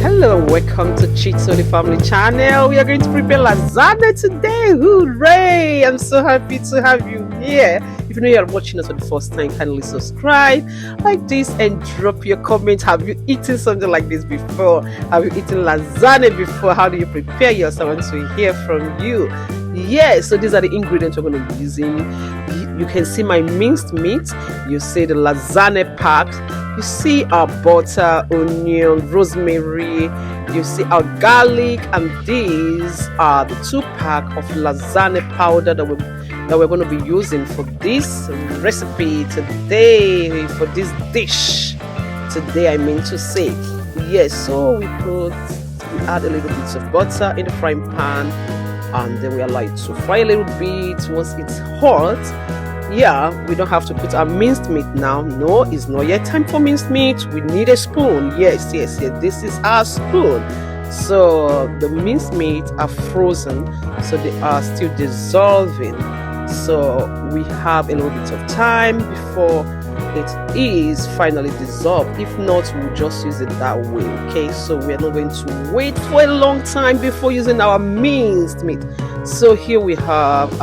Hello, welcome to Chitsoli Family Channel. We are going to prepare lasagna today. Hooray! I'm so happy to have you here. If you know you are watching us for the first time, kindly subscribe, like this, and drop your comment. Have you eaten something like this before? Have you eaten lasagna before? How do you prepare yours? I want to hear from you. Yes, so these are the ingredients we're going to be using. You can see my minced meat. You see the lasagna pack. You see our butter, onion, rosemary. You see our garlic, and these are the 2-pack of lasagna powder that we're going to be using for this recipe today, for this dish today. I mean to say, yes. So we add a little bit of butter in the frying pan, and then we allow it to fry a little bit. Once it's hot, yeah, we don't have to put our minced meat now. No, it's not yet time for minced meat. We need a spoon. Yes. This is our spoon. So the minced meat are frozen, so they are still dissolving. So we have a little bit of time before it is finally dissolved. If not, we'll just use it that way. Okay, so we're not going to wait for a long time before using our minced meat. So here we have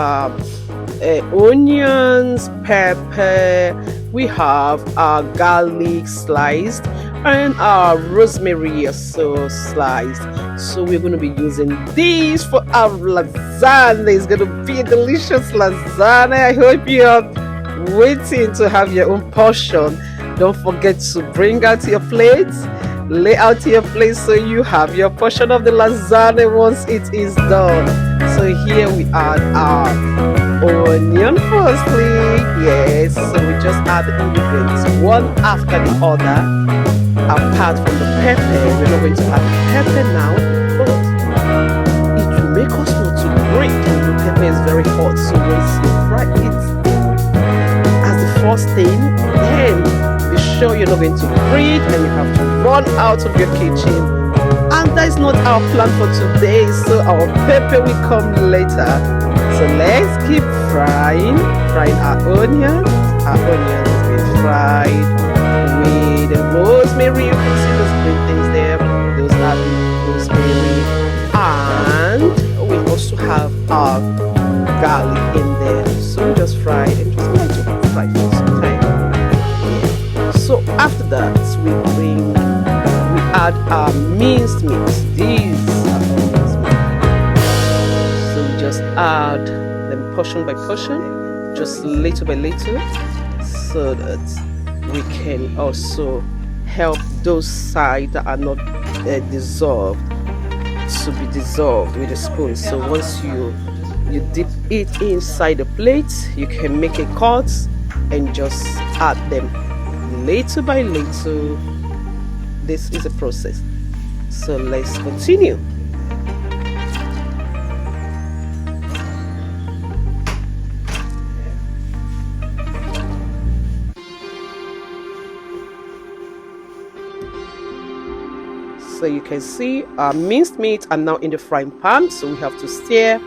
onions, pepper, we have our garlic sliced, and our rosemary also sliced. So we're going to be using these for our lasagna. It's going to be a delicious lasagna. I hope you are waiting to have your own portion. Don't forget to bring out your plates, lay out your plate so you have your portion of the lasagna once it is done. So here we add our onion firstly. Yes, so we just add the ingredients one after the other. Apart from the pepper, we're not going to add the pepper now, but it will make us not to break. The pepper is very hot, so once you fry it as the first thing, then be sure you're not going to breathe and you have to run out of your kitchen. And that is not our plan for today, so our pepper will come later. So let's keep frying our onions. Our onions is being fried with the rosemary. You can see those green things there. Those are the rosemary. And we also have our garlic in there. So we just fry it and just like to fry for some time. Yeah. So after that, we add our minced meat. These are minced meat. So we just add them portion by portion, just little by little, so that we can also help those sides that are not dissolved to be dissolved with a spoon. So once you dip it inside the plate, you can make a cut and just add them little by little. This is a process. So let's continue. So you can see our minced meat are now in the frying pan. So we have to stir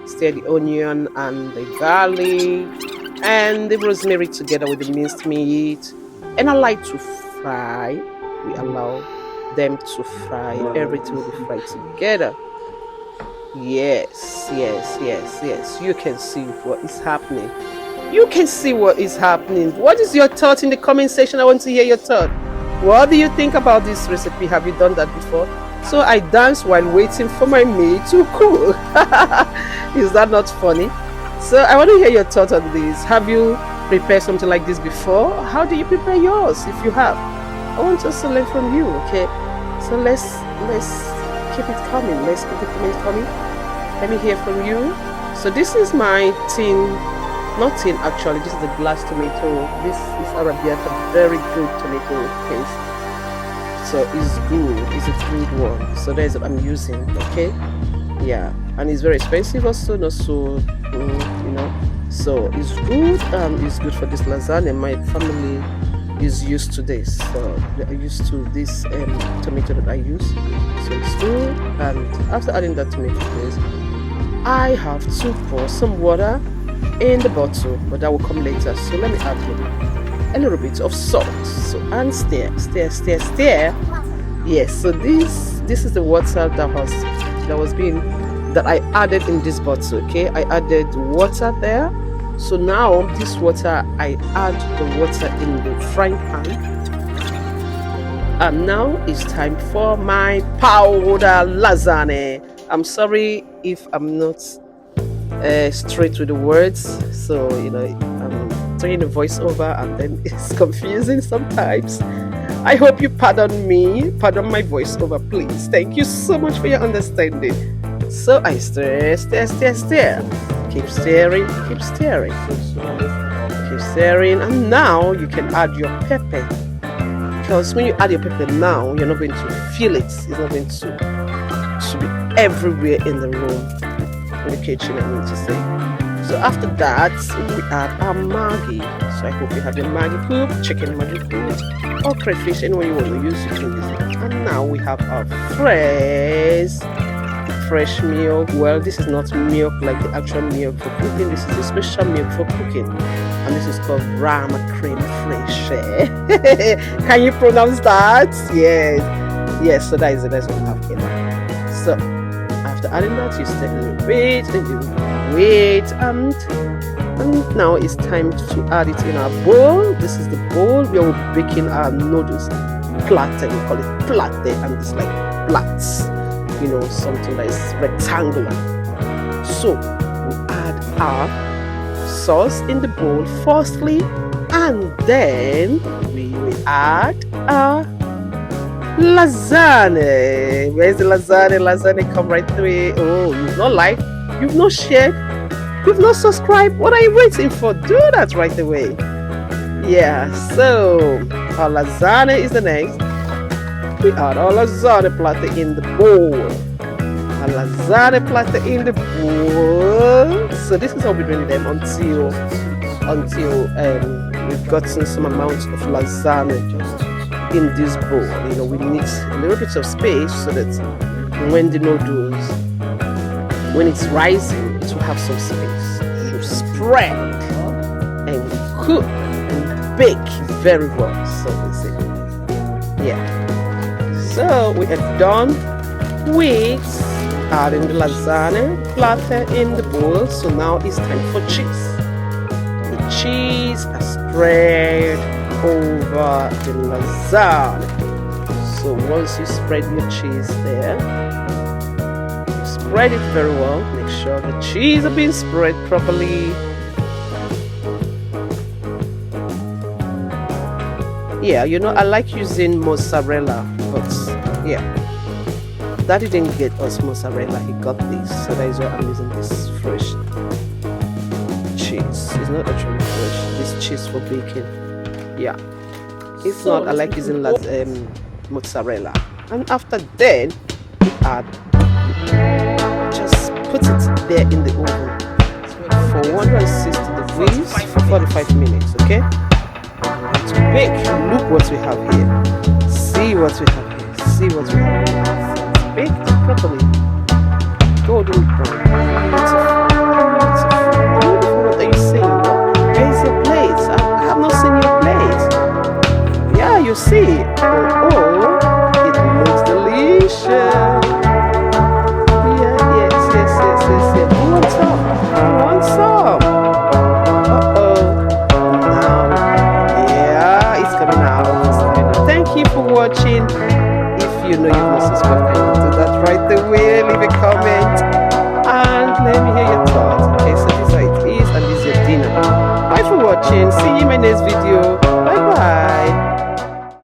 the onion and the garlic and the rosemary together with the minced meat. And I like to fry. We allow them to fry. Everything will be fried together. Yes. You can see what is happening. What is your thought in the comment section? I want to hear your thought. What do you think about this recipe? Have you done that before? So I dance while waiting for my meat to cook. Is that not funny? So I want to hear your thought on this. Have you prepared something like this before? How do you prepare yours if you have? I want us to learn from you, okay? So let's keep it coming. Let's keep the comments coming. Let me hear from you. So this is my not tin actually, this is the glass tomato. This is arrabbiata, very good tomato paste. So it's good, it's a good one. So that's what I'm using, okay? Yeah, and it's very expensive also, not so, So it's good, it's good for this lasagna. My family is used to this, so they are used to this tomato that I use. So it's good, and after adding that tomato paste, I have to pour some water in the bottle, but that will come later. So let me add a little bit of salt. So and stir Yes, so this is the water that I added in this bottle. Okay, I added water there. So now this water, I add the water in the frying pan, and now it's time for my powder lasagna. I'm sorry if I'm not straight with the words, so I'm doing the voiceover and then it's confusing sometimes. I hope you pardon me, pardon my voiceover, please. Thank you so much for your understanding. So I stir, stir, stir, stir. Keep stirring, keep stirring, keep stirring, and now you can add your pepper. Because when you add your pepper now, you're not going to feel it. It's not going to be everywhere in the room, in the kitchen, I mean to say. So after that, we add our Maggi. So I hope you have your Maggi cube, chicken Maggi cube, or crayfish, anyone you want to use, you can use it. And now we have our fresh milk. Well, this is not milk like the actual milk for cooking. This is a special milk for cooking, and this is called Rama cream fresh. Can you pronounce that? Yes. So that's what we have here. So after adding that, you stir a little bit, and you wait, and now it's time to add it in our bowl. This is the bowl where we're baking our noodles. Platter, we call it platter, and it's like plats. Something that is rectangular. So we add our sauce in the bowl firstly, and then we will add our lasagna. Where's the lasagna? Lasagna, come right away. Oh, you've not liked, you've not shared, you've not subscribed. What are you waiting for? Do that right away. Yeah, so our lasagna is the next. We add our lasagna platter in the bowl. A lasagna platter in the bowl. So this is how we're doing them until we've gotten some amount of lasagna in this bowl. We need a little bit of space so that when the noodles, when it's rising, it will have some space to spread and cook and bake very well. So so we are done with adding the lasagna platter in the bowl. So now it's time for cheese. The cheese is spread over the lasagna. So once you spread your cheese there, you spread it very well. Make sure the cheese is being spread properly. Yeah, I like using mozzarella, but Daddy didn't get us mozzarella, he got this, so that is why I'm using this fresh cheese. It's not actually fresh, this cheese for baking. Yeah, if not, I like using mozzarella. And after then, we add, just put it there in the oven for 160 degrees for 45 minutes, okay? To bake. Look what we have here. See what we have here. See what we have here. Baked properly. Golden brown. Beautiful. What are you saying? Where's your plate? I have not seen your plate. Yeah, you see. Oh, it looks delicious. Yes. Who wants some? Thank you for watching. If you know you've not subscribed, can you do that right away? Leave a comment and let me hear your thoughts. Okay, so this is how it is, and this is your dinner. Bye for watching. See you in my next video. Bye bye.